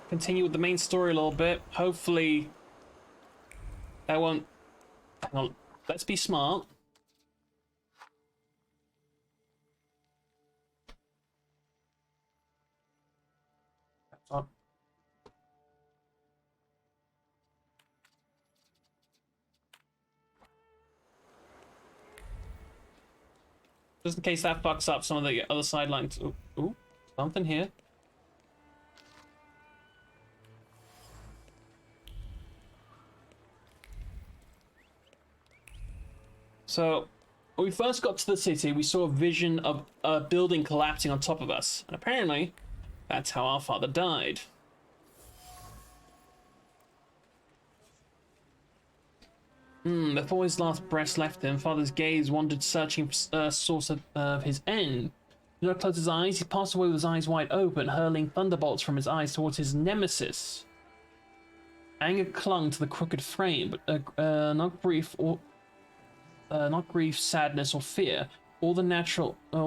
continue with the main story a little bit. Hopefully, that won't. Hang on. Let's be smart. Just in case that fucks up some of the other sidelines. Ooh, ooh, something here. So, when we first got to the city, we saw a vision of a building collapsing on top of us. And apparently, that's how our father died. Before his last breath left him, father's gaze wandered, searching for a source of his end. He did not close his eyes. He passed away with his eyes wide open, hurling thunderbolts from his eyes towards his nemesis. Anger clung to the crooked frame, but not grief, sadness, or fear. All that's natural in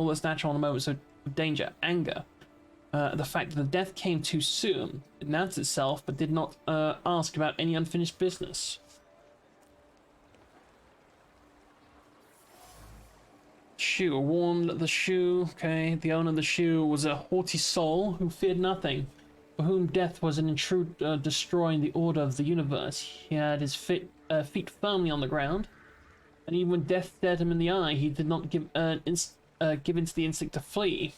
the moments of danger, anger. The fact that the death came too soon. It announced itself, but did not ask about any unfinished business. Shoe, warned the shoe. Okay, the owner of the shoe was a haughty soul who feared nothing, for whom death was an intruder destroying the order of the universe. He had his feet firmly on the ground, and even when death stared him in the eye, he did not give in to the instinct to flee.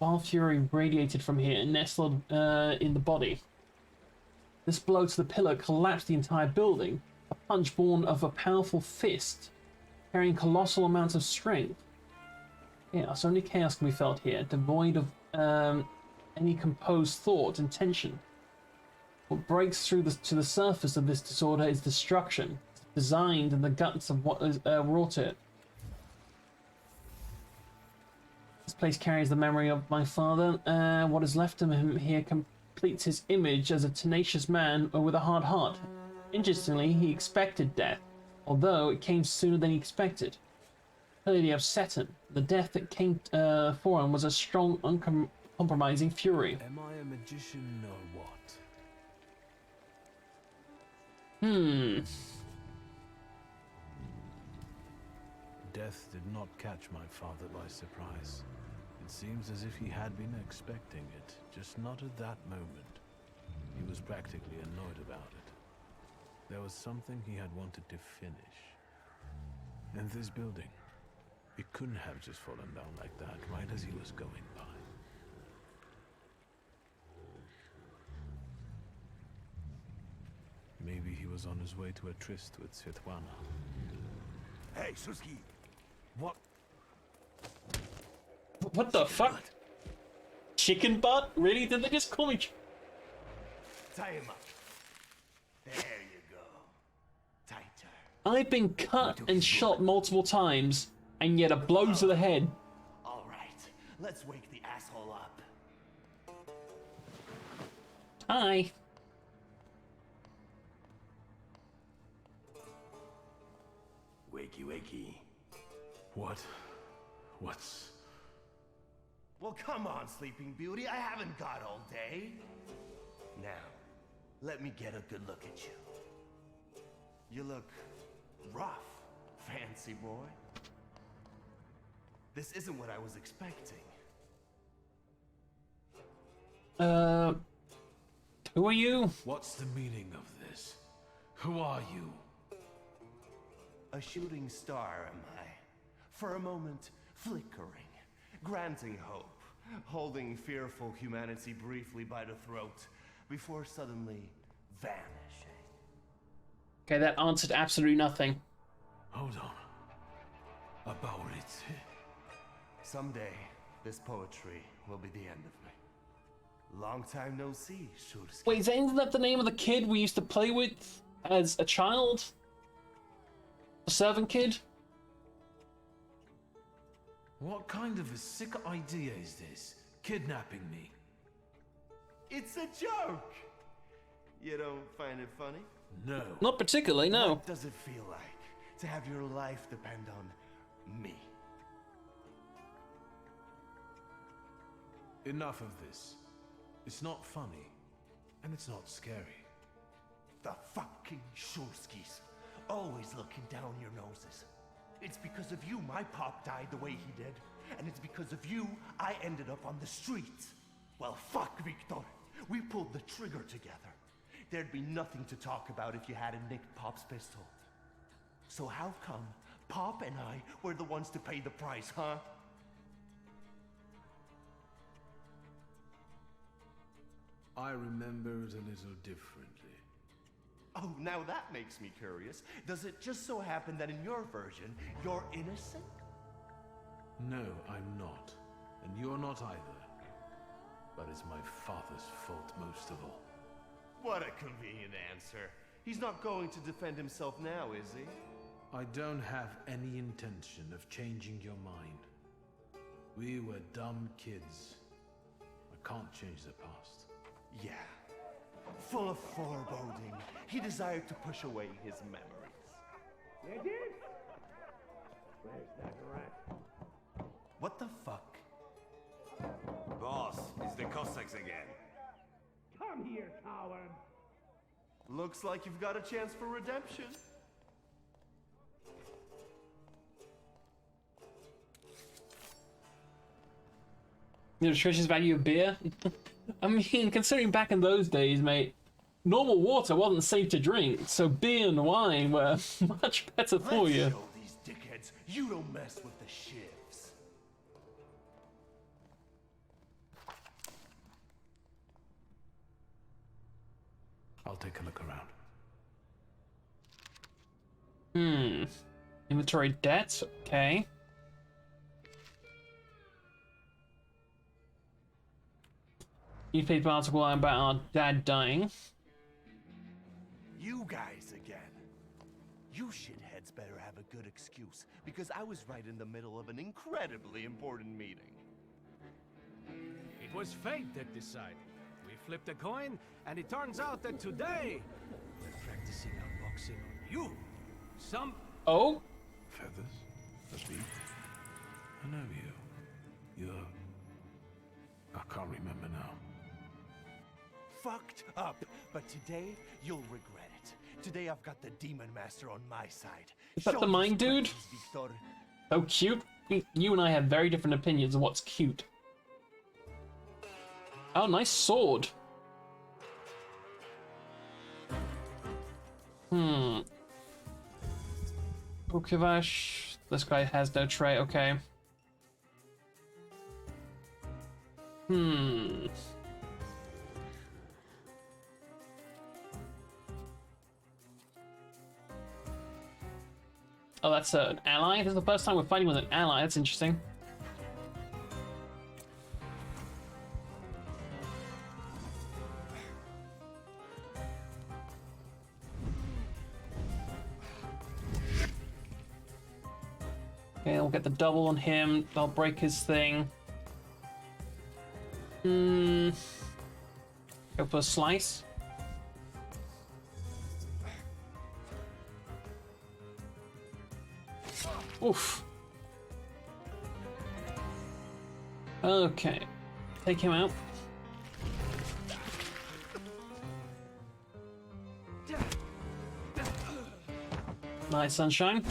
Vile fury radiated from here, nestled in the body. This blow to the pillar collapsed the entire building, a punch born of a powerful fist, carrying colossal amounts of strength. Chaos, only chaos can be felt here, devoid of any composed thought and tension. What breaks through to the surface of this disorder is destruction, designed in the guts of what wrought it. This place carries the memory of my father. What is left of him here completes his image as a tenacious man with a hard heart. Interestingly, he expected death, although it came sooner than he expected. Clearly upset him. The death that came for him was a strong, uncompromising fury. Am I a magician or what? Death did not catch my father by surprise. It seems as if he had been expecting it, just not at that moment. He was practically annoyed about it. There was something he had wanted to finish. And this building, it couldn't have just fallen down like that, right as he was going by. Maybe he was on his way to a tryst with Svetlana. Hey, Suski! What? What the fuck? Chicken butt? Really? Did they just call me? Tie him up. There you go. Tighter. I've been cut and shot multiple times, and yet a blow to the head. All right, let's wake the asshole up. Hi. Wakey, wakey. What's... Well, come on, Sleeping Beauty. I haven't got all day. Now, let me get a good look at you. You look rough, fancy boy. This isn't what I was expecting. Who are you? What's the meaning of this? Who are you? A shooting star, am I? For a moment, flickering, granting hope, holding fearful humanity briefly by the throat, before suddenly vanishing. Okay, that answered absolutely nothing. Hold on. About it. Someday, this poetry will be the end of me. Long time no see, Shursky. Wait, isn't that the name of the kid we used to play with as a child? A servant kid? What kind of a sick idea is this? Kidnapping me? It's a joke! You don't find it funny? No. Not particularly, no. What does it feel like to have your life depend on me? Enough of this. It's not funny, and it's not scary. The fucking Shurskis. Always looking down your noses. It's because of you my pop died the way he did. And it's because of you I ended up on the streets. Well, fuck, Victor. We pulled the trigger together. There'd be nothing to talk about if you hadn't nicked Pop's pistol. So how come Pop and I were the ones to pay the price, huh? I remember it a little differently. Oh, now that makes me curious. Does it just so happen that in your version, you're innocent? No, I'm not. And you're not either. But it's my father's fault most of all. What a convenient answer. He's not going to defend himself now, is he? I don't have any intention of changing your mind. We were dumb kids. I can't change the past. Yeah. Full of foreboding, he desired to push away his memories. Where's that rat? What the fuck? Boss, it's the Cossacks again. Come here, coward! Looks like you've got a chance for redemption. The nutritious value of beer? I mean, considering back in those days, mate, normal water wasn't safe to drink, so beer and wine were much better for Let's you. show these dickheads you don't mess with the shivs. I'll take a look around. Inventory debt, okay. Newspaper article about our dad dying. You guys again. You shitheads better have a good excuse, because I was right in the middle of an incredibly important meeting. It was fate that decided. We flipped a coin, and it turns out that today we're practicing unboxing on you. Some Oh? Feathers? A beak? I know you. You're... I can't remember now. Fucked up, but today you'll regret it. Today I've got the Demon Master on my side. Is that Show the these mine dude? questions, Victor. Oh, cute. You and I have very different opinions of what's cute. Oh, nice sword. Bukovash. This guy has no tray, okay. Oh, that's an ally? This is the first time we're fighting with an ally. That's interesting. Okay, we'll get the double on him. I'll break his thing. Go for a slice. Oof. Okay. Take him out. Nice, sunshine.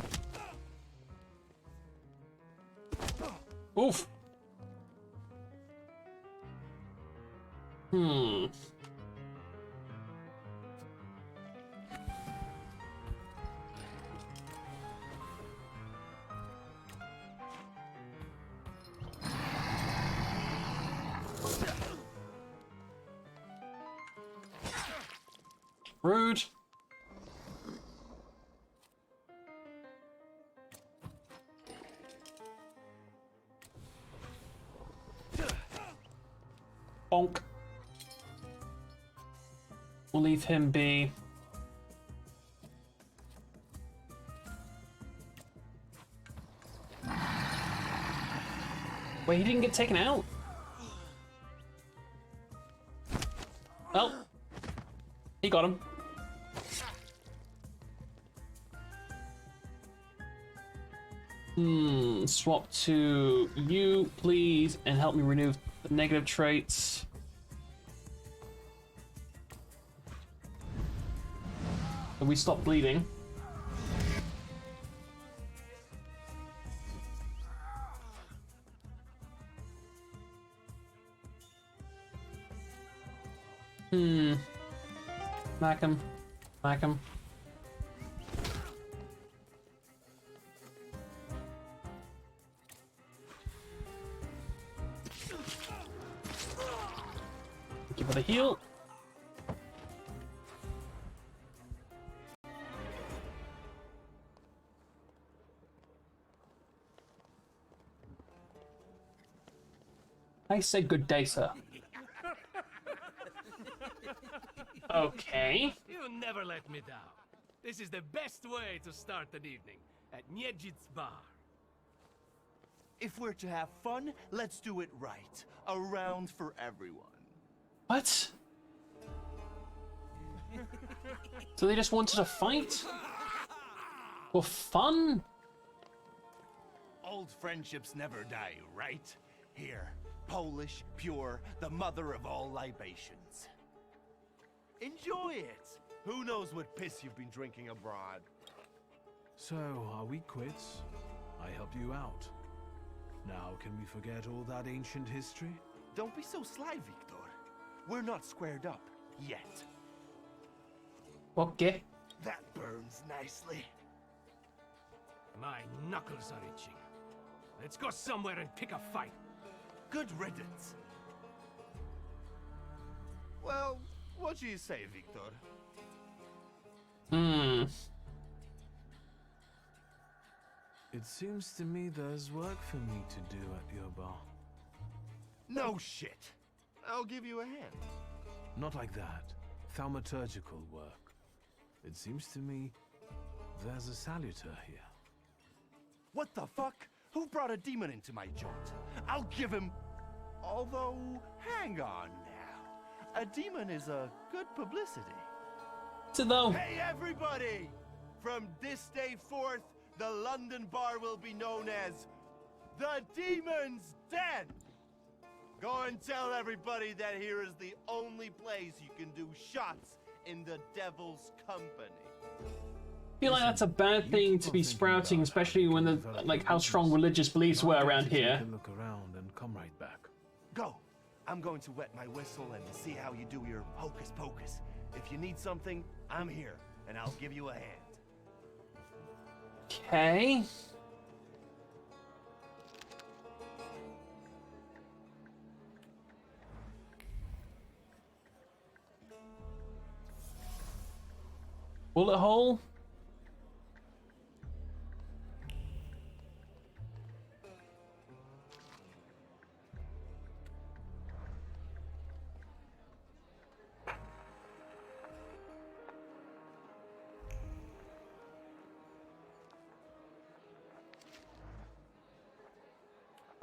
Oof. Rude. Bonk. We'll leave him be. Wait, he didn't get taken out? Well, he got him. Swap to you, please, and help me remove the negative traits. So we stop bleeding. Smack him. Smack him. Give it a heal. I said good day, sir. Okay. You never let me down. This is the best way to start an evening at Niedzic's bar. If we're to have fun, let's do it right. A round for everyone. What? So they just wanted to fight? For fun? Old friendships never die, right? Here, Polish, pure, the mother of all libations. Enjoy it! Who knows what piss you've been drinking abroad? So, are we quits? I helped you out. Now, can we forget all that ancient history? Don't be so sly, Victor. We're not squared up, yet. Okay. That burns nicely. My knuckles are itching. Let's go somewhere and pick a fight. Good riddance. Well, what do you say, Victor? It seems to me there's work for me to do at your bar. No shit. I'll give you a hand. Not like that. Thaumaturgical work. It seems to me there's a salutor here. What the fuck? Who brought a demon into my joint? I'll give him... Although, hang on now. A demon is a good publicity. So though. Hey everybody! From this day forth, the London bar will be known as the Demon's Den! Go and tell everybody that here is the only place you can do shots in the devil's company. I feel like that's a bad thing to be sprouting, especially when the like how strong religious beliefs were around here. Take a look around and come right back. Go! I'm going to wet my whistle and see how you do your hocus pocus. If you need something, I'm here, and I'll give you a hand. Okay. Bullet hole.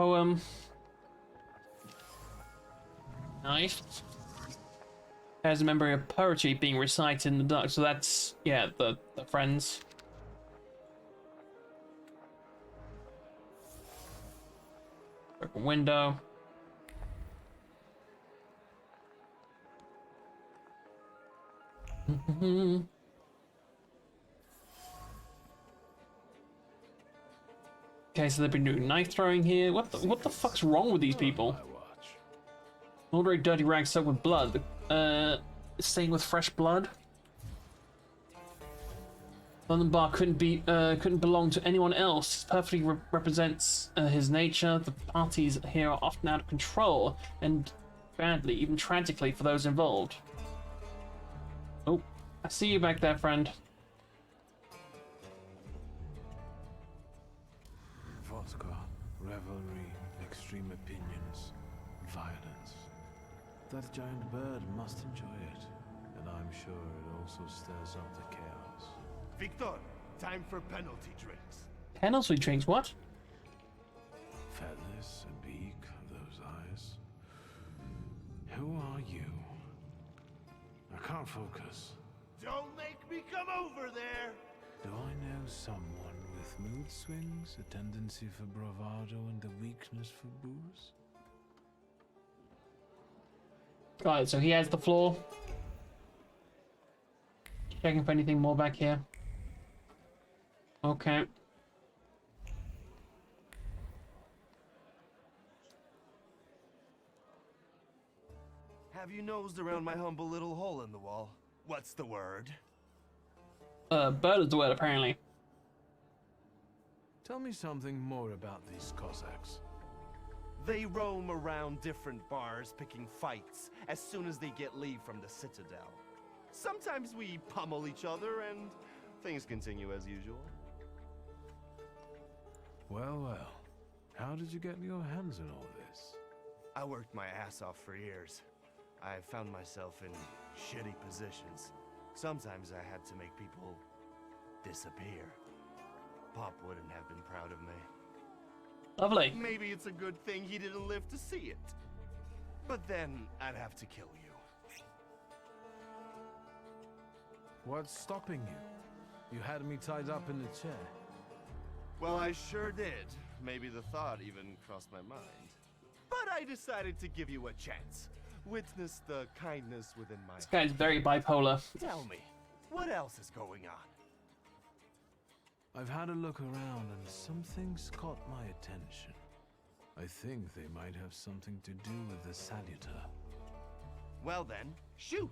Oh, nice. There's a memory of poetry being recited in the dark, so that's, yeah, the friends. Broken window. Okay, so they've been doing knife throwing here. What the fuck's wrong with these people? An ordinary dirty rag soaked with blood. Stained with fresh blood. London Bar couldn't belong to anyone else. It perfectly represents his nature. The parties here are often out of control, and badly, even tragically, for those involved. Oh, I see you back there, friend. Vodka, revelry, extreme opinions, violence. That giant bird must enjoy it, and I'm sure it also stirs up the chaos. Victor, time for penalty drinks. Penalty drinks, what? Feathers, a beak, those eyes. Who are you? I can't focus. Don't make me come over there! Do I know someone with both mood swings, a tendency for bravado, and a weakness for booze? Right, so he has the floor. Checking for anything more back here. Okay. Have you nosed around my humble little hole in the wall? What's the word? Bird is the word, apparently. Tell me something more about these Cossacks. They roam around different bars picking fights as soon as they get leave from the Citadel. Sometimes we pummel each other and things continue as usual. Well, well. How did you get your hands on all this? I worked my ass off for years. I found myself in shitty positions. Sometimes I had to make people disappear. Pop wouldn't have been proud of me. Lovely. Maybe it's a good thing he didn't live to see it. But then I'd have to kill you. What's stopping you? You had me tied up in the chair. Well, I sure did. Maybe the thought even crossed my mind. But I decided to give you a chance. Witness the kindness within my This guy's very bipolar. Tell me, what else is going on? I've had a look around and some things caught my attention. I think they might have something to do with the Salutor. Well then, shoot!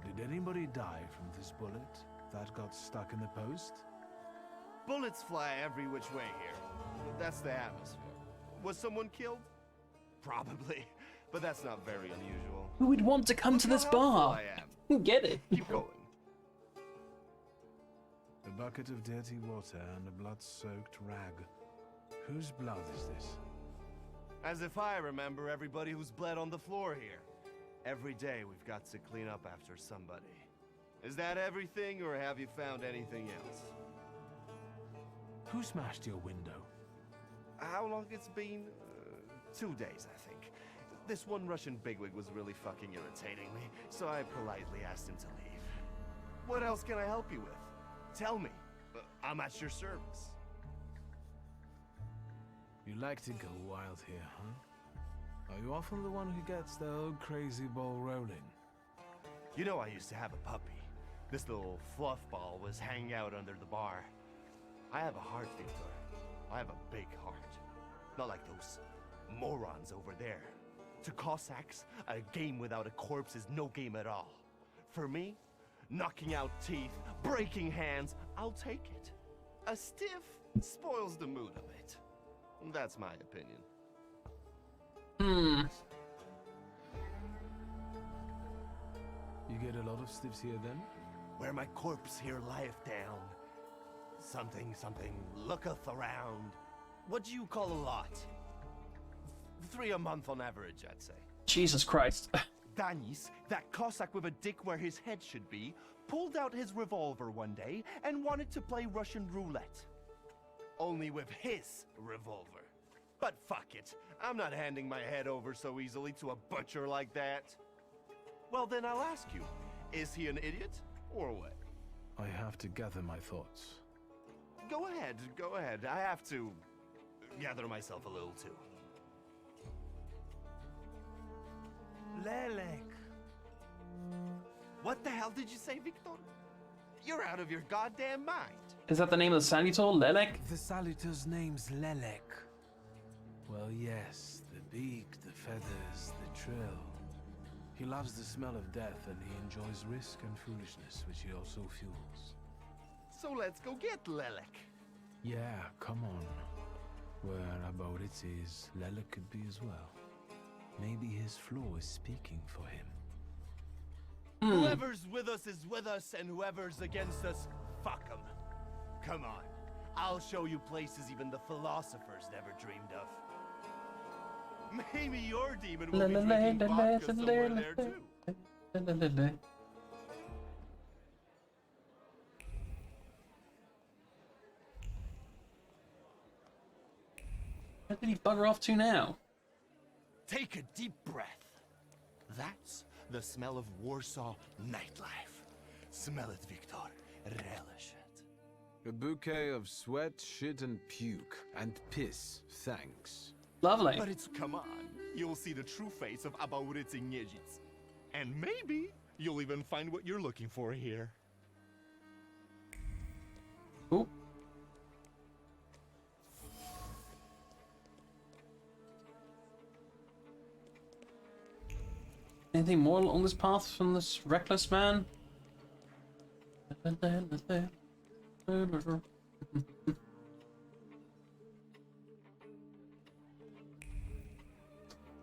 Did anybody die from this bullet that got stuck in the post? Bullets fly every which way here. That's the atmosphere. Was someone killed? Probably, but that's not very unusual. Who would want to come to Look this how helpful bar? I am. Get it. Keep going. A bucket of dirty water and a blood-soaked rag. Whose blood is this? As if I remember everybody who's bled on the floor here. Every day we've got to clean up after somebody. Is that everything, or have you found anything else? Who smashed your window? How long it's been? 2 days, I think. This one Russian bigwig was really fucking irritating me, so I politely asked him to leave. What else can I help you with? Tell me. I'm at your service. You like to go wild here, huh? Are you often the one who gets the old crazy ball rolling? You know I used to have a puppy. This little fluff ball was hanging out under the bar. I have a heart, Victor. I have a big heart. Not like those morons over there. To Cossacks, a game without a corpse is no game at all. For me, knocking out teeth, breaking hands, I'll take it. A stiff spoils the mood a bit. That's my opinion. You get a lot of stiffs here then? Where my corpse here lieth down. Something looketh around. What do you call a lot? 3 a month on average, I'd say. Jesus Christ. Danis, that Cossack with a dick where his head should be, pulled out his revolver one day and wanted to play Russian roulette. Only with his revolver. But fuck it, I'm not handing my head over so easily to a butcher like that. Well then I'll ask you, is he an idiot or what? I have to gather my thoughts. Go ahead, I have to gather myself a little too. Lelek. What the hell did you say, Victor? You're out of your goddamn mind. Is that the name of the Salutor? Lelek? The Salutor's name's Lelek. Well, yes, the beak, the feathers, the trill. He loves the smell of death and he enjoys risk and foolishness, which he also fuels. So let's go get Lelek. Yeah, come on. Where about it is, Lelek could be as well. Maybe his flaw is speaking for him. Whoever's with us is with us, and whoever's against us, fuck them. Come on, I'll show you places even the philosophers never dreamed of. Maybe your demon will be drinking vodka somewhere there too. Where did he bugger off to now? Take a deep breath. That's the smell of Warsaw nightlife. Smell it, Victor. relish it. A bouquet of sweat, shit, and puke. And piss, thanks. Lovely. But it's come on. You'll see the true face of Abaurycy Niedzic. And maybe you'll even find what you're looking for here. Ooh. Anything more along this path from this reckless man?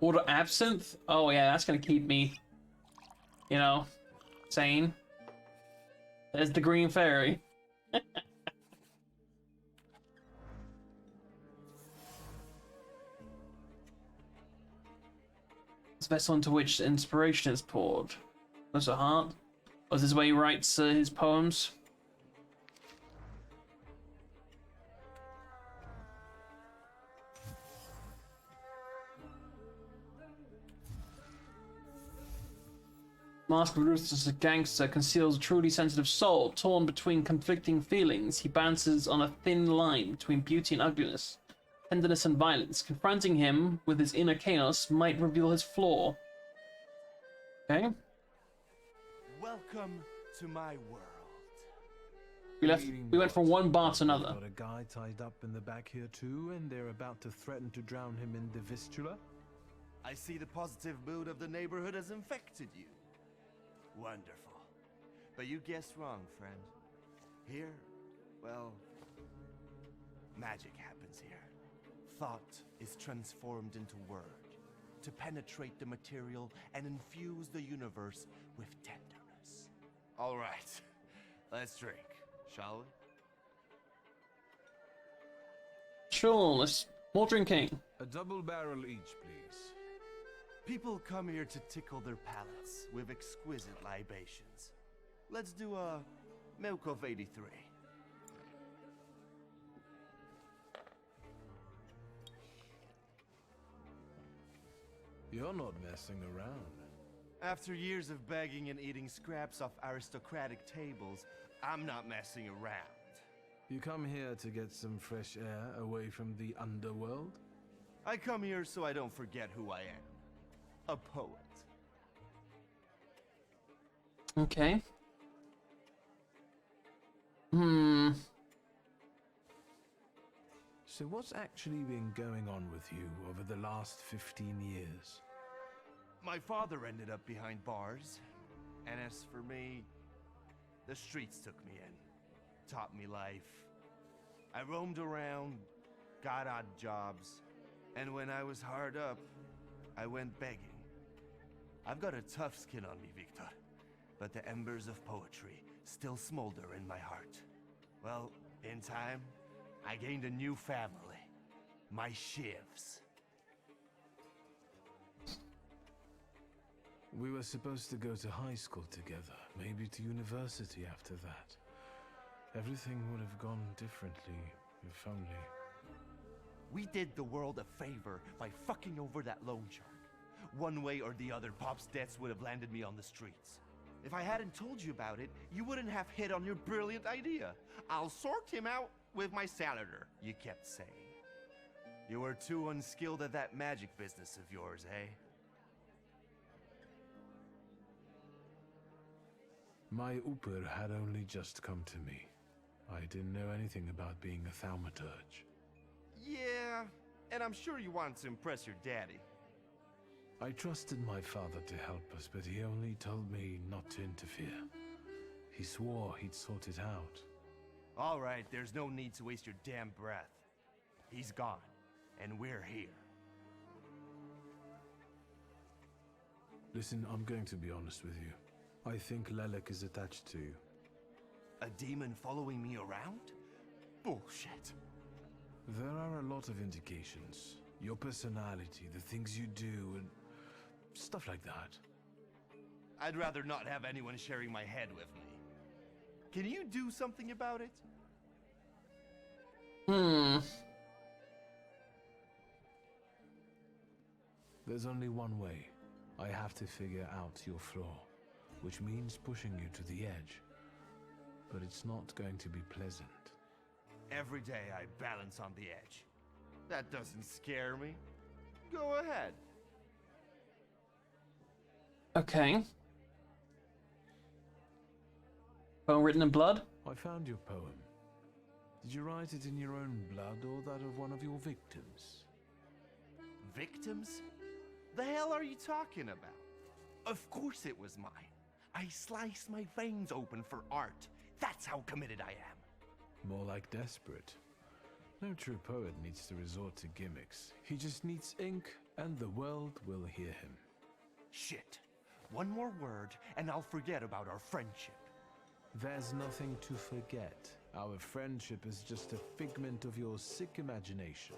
Order absinthe? Oh yeah, that's gonna keep me, you know, sane. There's the green fairy. This vessel into which inspiration is poured. That's a heart. Oh, is this where he writes his poems? Mask of Ruthless, a gangster, conceals a truly sensitive soul, torn between conflicting feelings. He bounces on a thin line between beauty and ugliness, tenderness and violence. Confronting him with his inner chaos might reveal his flaw. Okay. Welcome to my world. We went from one bar to another. Got a guy tied up in the back here too, and they're about to threaten to drown him in the Vistula? I see the positive mood of the neighborhood has infected you. Wonderful. But you guessed wrong, friend. Here, well, magic happens here. Thought is transformed into word to penetrate the material and infuse the universe with tenderness. All right, let's drink, shall we? Sure, let's more drinking. A double barrel each, please. People come here to tickle their palates with exquisite libations. Let's do a Milk of 83. You're not messing around. After years of begging and eating scraps off aristocratic tables, I'm not messing around. You come here to get some fresh air away from the underworld? I come here so I don't forget who I am. A poet. Okay. So what's actually been going on with you over the last 15 years? My father ended up behind bars, and as for me, the streets took me in, taught me life. I roamed around, got odd jobs, and when I was hard up, I went begging. I've got a tough skin on me, Victor, but the embers of poetry still smolder in my heart. Well, in time, I gained a new family, my Shivs. We were supposed to go to high school together, maybe to university after that. Everything would have gone differently, if only. We did the world a favor by fucking over that loan shark. One way or the other, Pop's debts would have landed me on the streets. If I hadn't told you about it, you wouldn't have hit on your brilliant idea. I'll sort him out with my senator, you kept saying. You were too unskilled at that magic business of yours, eh? My Uper had only just come to me. I didn't know anything about being a Thaumaturge. Yeah, and I'm sure you wanted to impress your daddy. I trusted my father to help us, but he only told me not to interfere. He swore he'd sort it out. All right, there's no need to waste your damn breath. He's gone, and we're here. Listen, I'm going to be honest with you. I think Lelek is attached to you. A demon following me around? Bullshit. There are a lot of indications. Your personality, the things you do, and stuff like that. I'd rather not have anyone sharing my head with me. Can you do something about it? There's only one way. I have to figure out your flaw, which means pushing you to the edge. but it's not going to be pleasant. Every day I balance on the edge. That doesn't scare me. Go ahead. Okay. Poem written in blood? I found your poem. Did you write it in your own blood or that of one of your victims? Victims? The hell are you talking about? Of course it was mine. I sliced my veins open for art. That's how committed I am. More like desperate. No true poet needs to resort to gimmicks. He just needs ink, and the world will hear him. Shit. One more word, and I'll forget about our friendship. There's nothing to forget. Our friendship is just a figment of your sick imagination.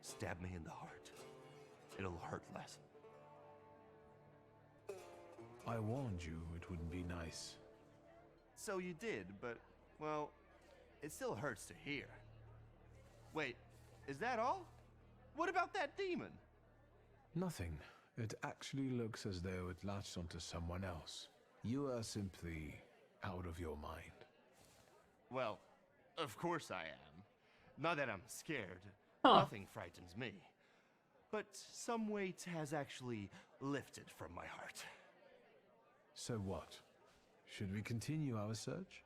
Stab me in the heart. It'll hurt less. I warned you it wouldn't be nice. So you did, but, well, it still hurts to hear. Wait, is that all? What about that demon? Nothing. It actually looks as though it latched onto someone else. You are simply out of your mind. Well, of course I am. Not that I'm scared. Huh. Nothing frightens me. But some weight has actually lifted from my heart. So what? Should we continue our search?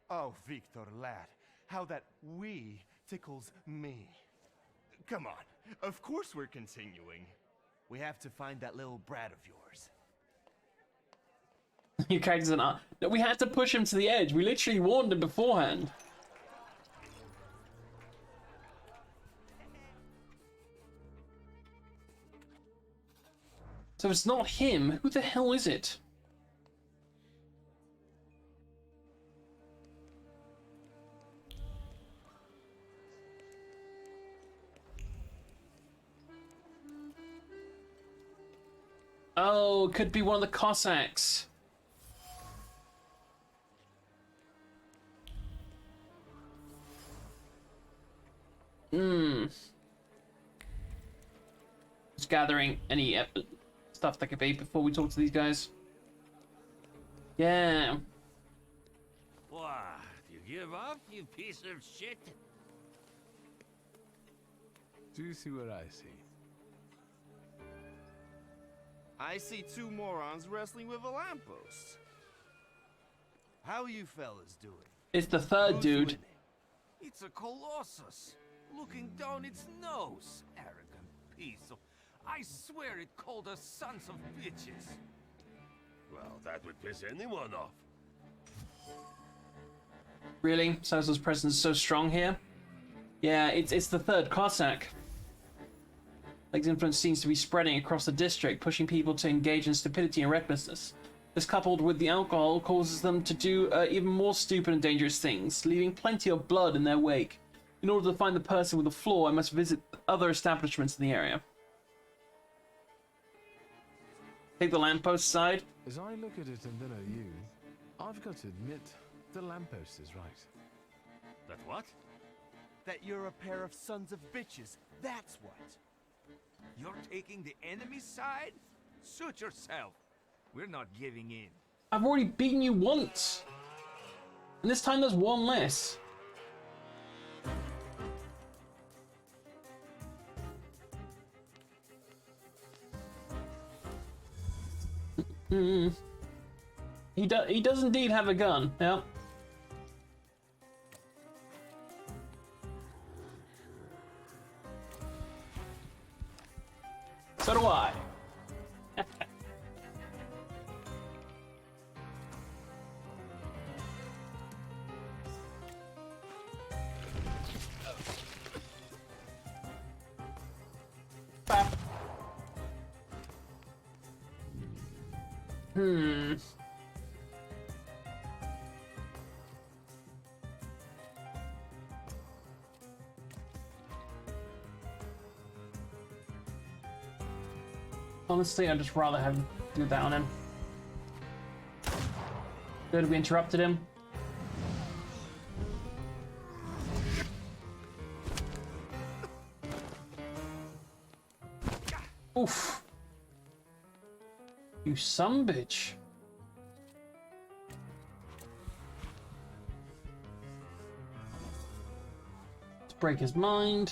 Oh, Victor, lad, how that "we" tickles me. Come on, of course we're continuing. We have to find that little brat of yours. Your character's an art. No, we had to push him to the edge. We literally warned him beforehand. So it's not him. Who the hell is it? Oh, could be one of the Cossacks. Just gathering any stuff that could be before we talk to these guys. Yeah. What? You give up, you piece of shit? Do you see what I see? I see two morons wrestling with a lamppost. How you fellas doing? It's the third Who's dude. winning? It's a colossus, looking down its nose. Arrogant piece of... I swear it called us sons of bitches. Well, that would piss anyone off. Really? Sazo's presence is so strong here? Yeah, it's the third Cossack. Leg's influence seems to be spreading across the district, pushing people to engage in stupidity and recklessness. This, coupled with the alcohol, causes them to do even more stupid and dangerous things, leaving plenty of blood in their wake. In order to find the person with the flaw, I must visit other establishments in the area. Take the lamppost side. As I look at it and then at you, I've got to admit, the lamppost is right. That what? That you're a pair of sons of bitches. That's what. You're taking the enemy's side? Suit yourself. We're not giving in. I've already beaten you once. And this time there's one less. He does indeed have a gun, yeah. So do I. Bap. Honestly, I'd just rather have him do that on him. Good, we interrupted him. Oof. You son bitch. To break his mind.